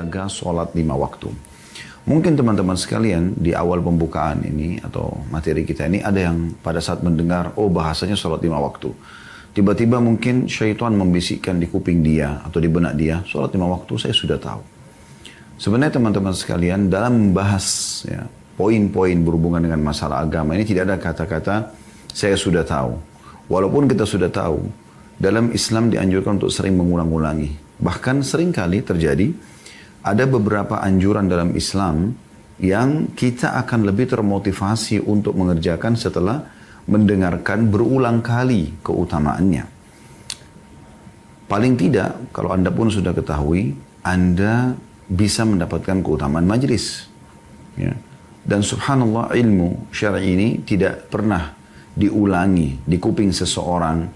menjaga sholat 5 waktu. Mungkin teman-teman sekalian di awal pembukaan ini atau materi kita ini ada yang pada saat mendengar, oh bahasanya sholat 5 waktu. Tiba-tiba mungkin syaitan membisikkan di kuping dia atau di benak dia, sholat 5 waktu saya sudah tahu. Sebenarnya teman-teman sekalian dalam membahas ya, poin-poin berhubungan dengan masalah agama ini tidak ada kata-kata saya sudah tahu. Walaupun kita sudah tahu, dalam Islam dianjurkan untuk sering mengulang-ulangi. Bahkan seringkali terjadi ada beberapa anjuran dalam Islam yang kita akan lebih termotivasi untuk mengerjakan setelah mendengarkan berulang kali keutamaannya. Paling tidak, kalau Anda pun sudah ketahui, Anda bisa mendapatkan keutamaan majlis. Ya. Dan subhanallah ilmu syar'i ini tidak pernah diulangi di kuping seseorang,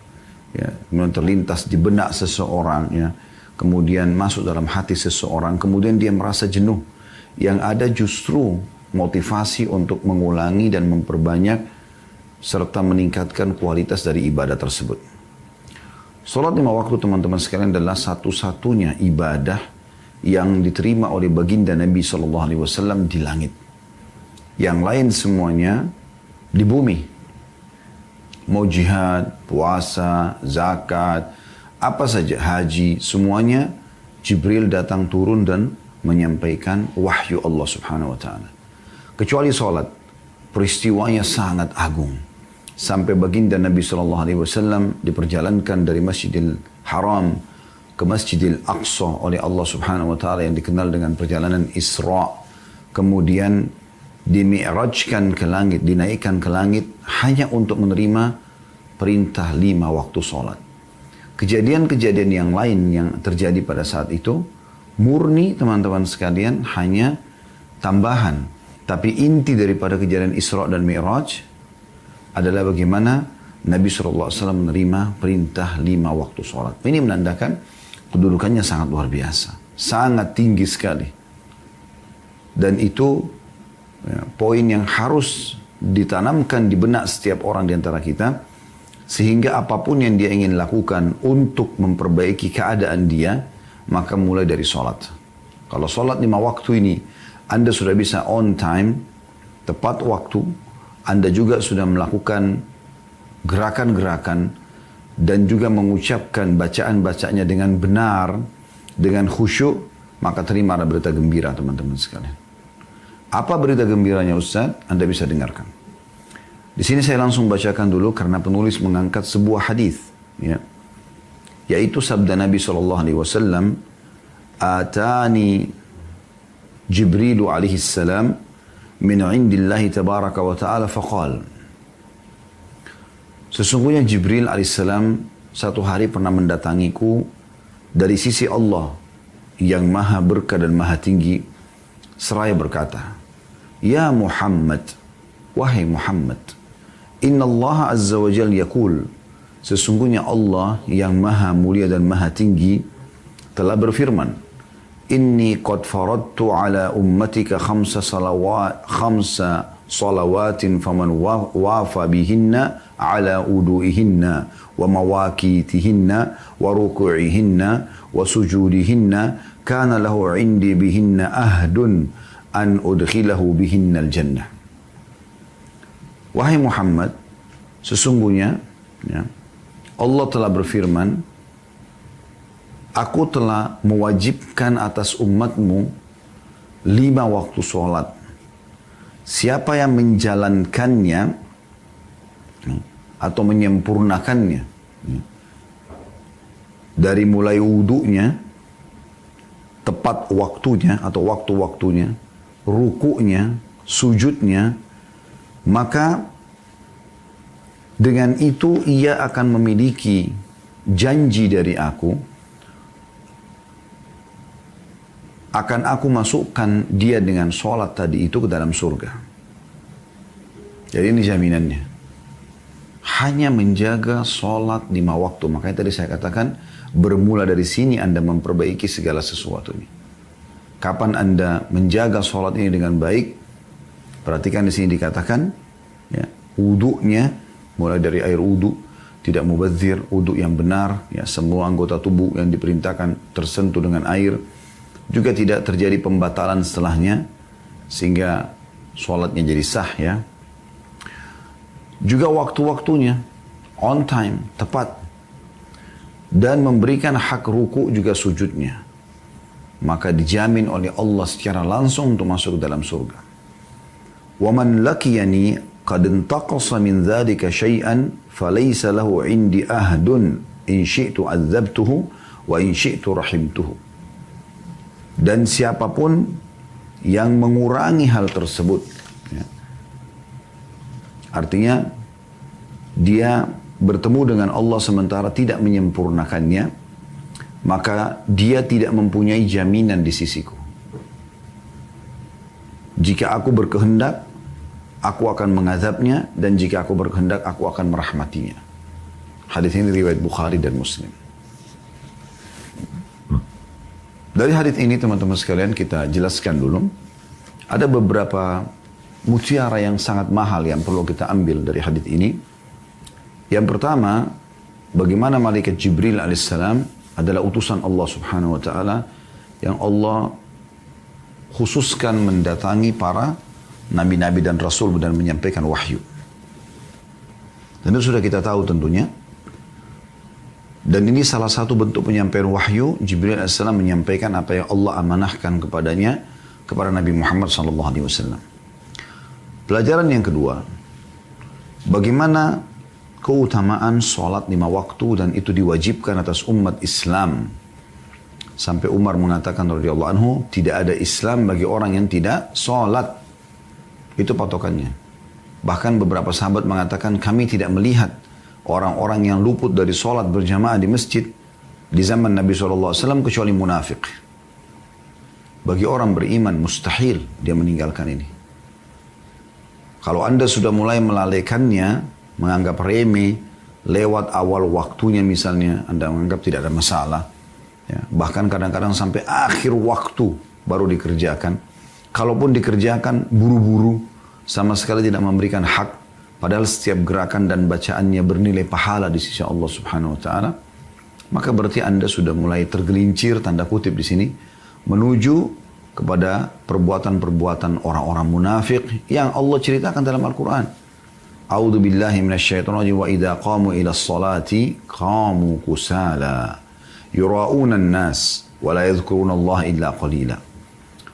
ya, kemudian terlintas di benak seseorang, ya, kemudian masuk dalam hati seseorang, kemudian dia merasa jenuh. Yang ada justru motivasi untuk mengulangi dan memperbanyak serta meningkatkan kualitas dari ibadah tersebut. Salat 5 waktu teman-teman sekalian adalah satu-satunya ibadah yang diterima oleh baginda Nabi SAW di langit. Yang lain semuanya di bumi. Mau jihad, puasa, zakat, apa saja, haji, semuanya Jibril datang turun dan menyampaikan wahyu Allah Subhanahu wa taala. Kecuali salat, peristiwanya sangat agung. Sampai baginda Nabi SAW diperjalankan dari Masjidil Haram ke Masjidil Aqsa oleh Allah Subhanahu wa taala yang dikenal dengan perjalanan Isra. Kemudian dimi'rajkan ke langit, dinaikkan ke langit hanya untuk menerima perintah 5 waktu sholat. Kejadian-kejadian yang lain yang terjadi pada saat itu murni teman-teman sekalian hanya tambahan. Tapi inti daripada kejadian Isra dan Mi'raj adalah bagaimana Nabi SAW menerima perintah 5 waktu sholat. Ini menandakan kedudukannya sangat luar biasa. Sangat tinggi sekali. Dan itu ya, poin yang harus ditanamkan di benak setiap orang di antara kita, sehingga apapun yang dia ingin lakukan untuk memperbaiki keadaan dia, maka mulai dari sholat. Kalau sholat 5 waktu ini, Anda sudah bisa on time, tepat waktu, Anda juga sudah melakukan gerakan-gerakan, dan juga mengucapkan bacaan-bacaannya dengan benar, dengan khusyuk, maka terimalah berita gembira teman-teman sekalian. Apa berita gembiranya Ustaz? Anda bisa dengarkan. Di sini saya langsung bacakan dulu karena penulis mengangkat sebuah hadis, ya, yaitu sabda Nabi SAW, "Atani Jibril alaihi salam min indillahi tabaraka wa ta'ala faqal." Sesungguhnya Jibril alaihissalam satu hari pernah mendatangiku dari sisi Allah yang maha berkah dan maha tinggi, seraya berkata, "Ya Muhammad, wahai Muhammad, Inna Allah Azza wa Jal yakul, sesungguhnya Allah yang maha mulia dan maha tinggi telah berfirman, Inni qad faradtu ala ummatika khamsa salawatin faman wafa bihinna ala udu'ihinna wa mawakitihinna wa ruku'ihinna wa sujudihinna kana lahu indi bihinna ahdun an udkhilahu bihinna al-jannah." Wahai Muhammad, sesungguhnya ya, Allah telah berfirman, Aku telah mewajibkan atas umatmu 5 waktu sholat. Siapa yang menjalankannya atau menyempurnakannya dari mulai wudunya, tepat waktunya atau waktu-waktunya, rukuknya, sujudnya, maka dengan itu ia akan memiliki janji dari aku, akan aku masukkan dia dengan sholat tadi itu ke dalam surga. Jadi ini jaminannya. Hanya menjaga sholat 5 waktu. Makanya tadi saya katakan, bermula dari sini Anda memperbaiki segala sesuatu ini. Kapan Anda menjaga sholat ini dengan baik, perhatikan di sini dikatakan, ya, wudunya mulai dari air wudu, tidak mubadzir, wudu yang benar, ya, semua anggota tubuh yang diperintahkan tersentuh dengan air. juga tidak terjadi pembatalan setelahnya, sehingga sholatnya jadi sah ya. Juga waktu-waktunya, on time, tepat. Dan memberikan hak ruku juga sujudnya. Maka dijamin oleh Allah secara langsung untuk masuk ke dalam surga. وَمَنْ لَكِيَنِي قَدْ انْتَقَصَ مِنْ ذَلِكَ شَيْئًا فَلَيْسَ لَهُ عِنْدِ أَهْدٌ إِنْ شِئْتُ عَذَّبْتُهُ وَإِنْ شِئْتُ رَحِمْتُهُ. Dan siapapun yang mengurangi hal tersebut, ya, artinya dia bertemu dengan Allah sementara tidak menyempurnakannya, maka dia tidak mempunyai jaminan di sisiku. Jika aku berkehendak, aku akan mengazabnya, dan jika aku berkehendak, aku akan merahmatinya. Hadis ini riwayat Bukhari dan Muslim. Dari hadis ini teman-teman sekalian kita jelaskan dulu, ada beberapa mutiara yang sangat mahal yang perlu kita ambil dari hadis ini. Yang pertama, bagaimana malaikat Jibril alaihissalam adalah utusan Allah subhanahu wa ta'ala yang Allah khususkan mendatangi para nabi-nabi dan rasul dan menyampaikan wahyu. Dan itu sudah kita tahu tentunya. Dan ini salah satu bentuk penyampaian wahyu. Jibril AS menyampaikan apa yang Allah amanahkan kepadanya, kepada Nabi Muhammad SAW. Pelajaran yang kedua, bagaimana keutamaan sholat 5 waktu dan itu diwajibkan atas umat Islam. Sampai Umar mengatakan radhiyallahu anhu, tidak ada Islam bagi orang yang tidak sholat. Itu patokannya. Bahkan beberapa sahabat mengatakan, kami tidak melihat orang-orang yang luput dari sholat berjamaah di masjid di zaman Nabi SAW kecuali munafik. Bagi orang beriman mustahil dia meninggalkan ini. Kalau anda sudah mulai melalaikannya, menganggap remeh, lewat awal waktunya misalnya, anda menganggap tidak ada masalah. Ya, bahkan kadang-kadang sampai akhir waktu baru dikerjakan. Kalaupun dikerjakan buru-buru, sama sekali tidak memberikan hak. Padahal setiap gerakan dan bacaannya bernilai pahala di sisi Allah subhanahu wa ta'ala. Maka berarti anda sudah mulai tergelincir, tanda kutip di sini, menuju kepada perbuatan-perbuatan orang-orang munafik yang Allah ceritakan dalam Al-Quran. A'udzu billahi minasyaitonir rajim wa idza qamu ila sholati qamu kusala yura'una an-nas wa la yadhkuruna Allah illa qalila.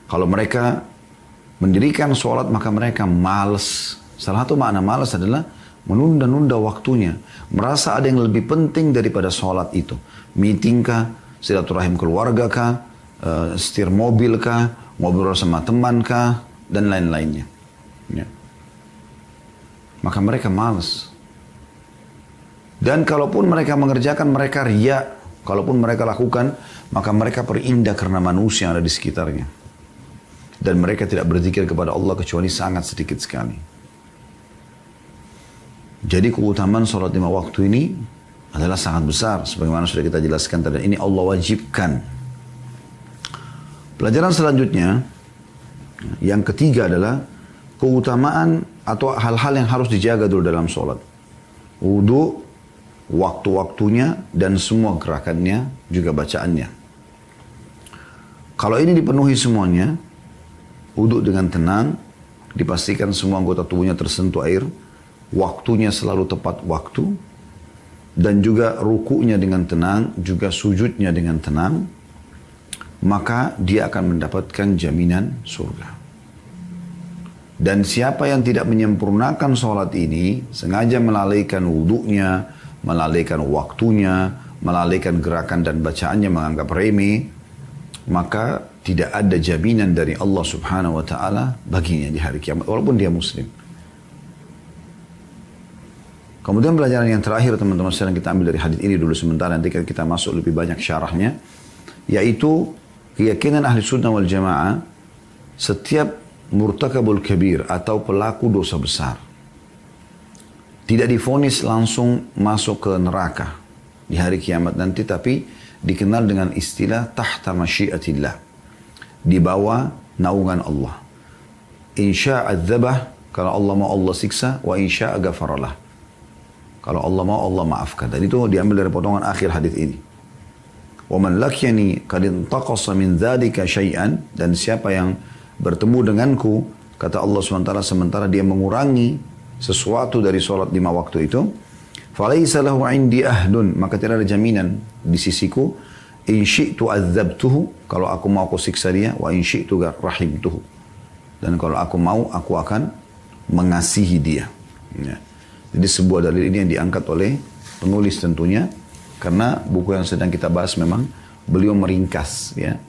Kalau mereka mendirikan sholat maka mereka malas. Salah satu makna malas adalah menunda-nunda waktunya. Merasa ada yang lebih penting daripada sholat itu. Meeting kah, silaturahim keluarga kah, setir mobil kah, ngobrol sama teman kah, dan lain-lainnya. Ya. Maka mereka malas. Dan kalaupun mereka mengerjakan, mereka riya. Kalaupun mereka lakukan, maka mereka perindah karena manusia yang ada di sekitarnya. Dan mereka tidak berzikir kepada Allah kecuali sangat sedikit sekali. Jadi keutamaan sholat 5 waktu ini adalah sangat besar. Sebagaimana sudah kita jelaskan tadi. Ini Allah wajibkan. Pelajaran selanjutnya, yang ketiga adalah keutamaan atau hal-hal yang harus dijaga dulu dalam sholat. Wudu, waktu-waktunya, dan semua gerakannya, juga bacaannya. Kalau ini dipenuhi semuanya, wudu dengan tenang, dipastikan semua anggota tubuhnya tersentuh air, waktunya selalu tepat waktu, dan juga rukunya dengan tenang, juga sujudnya dengan tenang, maka dia akan mendapatkan jaminan surga. Dan siapa yang tidak menyempurnakan sholat ini, sengaja melalaikan wudunya, melalaikan waktunya, melalaikan gerakan dan bacaannya, menganggap remeh, maka tidak ada jaminan dari Allah subhanahu wa ta'ala baginya di hari kiamat, walaupun dia muslim. Kemudian pelajaran yang terakhir teman-teman sekalian kita ambil dari hadis ini dulu sementara, nanti kita masuk lebih banyak syarahnya, yaitu keyakinan ahli sunnah wal jamaah, setiap murtakabul kabir atau pelaku dosa besar tidak divonis langsung masuk ke neraka di hari kiamat nanti, tapi dikenal dengan istilah tahta masyiatillah, di bawah naungan Allah. Insya adzabah, kalau Allah mau Allah siksa, wa insya ghafaralah, kalau Allah mau Allah maafkan. Dan itu diambil dari potongan akhir hadis ini. Wa man lakyani qad intaqasa min dzalika syai'an, dan siapa yang bertemu denganku, kata Allah SWT, sementara dia mengurangi sesuatu dari sholat 5 waktu itu, falaysa lahu indi ahdun, maka tidak ada jaminan di sisiku, in syi'tu adzabtuhu, kalau aku mau aku siksa dia, wa in syi'tu rahimtuhu, dan kalau aku mau aku akan mengasihi dia. Ya. Jadi sebuah dalil ini yang diangkat oleh penulis tentunya, karena buku yang sedang kita bahas memang beliau meringkas, ya,